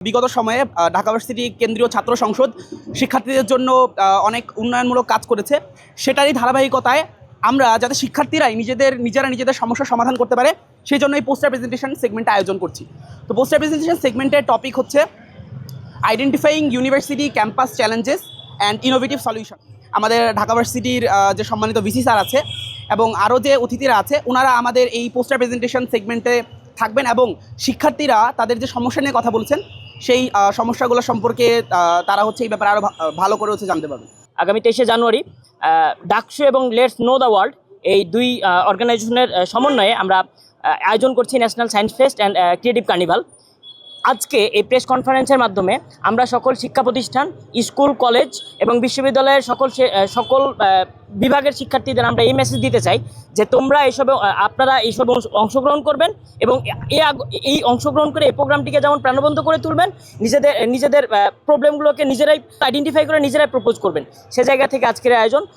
বিগত সময়ে ঢাকা ভার্সিটি কেন্দ্রীয় ছাত্র সংসদ শিক্ষার্থীদের জন্য অনেক উন্নয়নমূলক কাজ করেছে। সেটারই ধারাবাহিকতায় আমরা যাতে শিক্ষার্থীরাই নিজেদের সমস্যার সমাধান করতে পারে সেই জন্য এই পোস্টার প্রেজেন্টেশন সেগমেন্টটা আয়োজন করছি। তো পোস্টার প্রেজেন্টেশন সেগমেন্টের টপিক হচ্ছে identifying university campus challenges and innovative solution. আমাদের ঢাকা ভার্সিটির যে সম্মানিত ভিসি স্যার আছে এবং আরও যে অতিথিরা আছে ওনারা আমাদের এই পোস্টার প্রেজেন্টেশন সেগমেন্টে থাকবেন এবং শিক্ষার্থীরা তাদের যে সমস্যা নিয়ে কথা বলছেন সেই সমস্যাগুলো সম্পর্কে তারা হচ্ছে এই ব্যাপারে আরও ভালো করে হচ্ছে জানতে পারবে। আগামী 23শে জানুয়ারি ডাকসু এবং লেটস নো দ্য ওয়ার্ল্ড এই দুই অর্গানাইজেশনের সমন্বয়ে আমরা আয়োজন করছি national science fest and creative carnival. আজকে এই প্রেস কনফারেন্সের মাধ্যমে আমরা সকল শিক্ষা প্রতিষ্ঠান, স্কুল, কলেজ এবং বিশ্ববিদ্যালয়ের সকল বিভাগের শিক্ষার্থীদের আমরা এই মেসেজ দিতে চাই যে আপনারা এইসবে অংশগ্রহণ করবেন এবং এই অংশগ্রহণ করে এই প্রোগ্রামটিকে যেমন প্রাণবন্ত করে তুলবেন, নিজেদের প্রবলেমগুলোকে নিজেরাই আইডেন্টিফাই করে নিজেরাই প্রপোজ করবেন। সে জায়গা থেকে আজকের আয়োজন।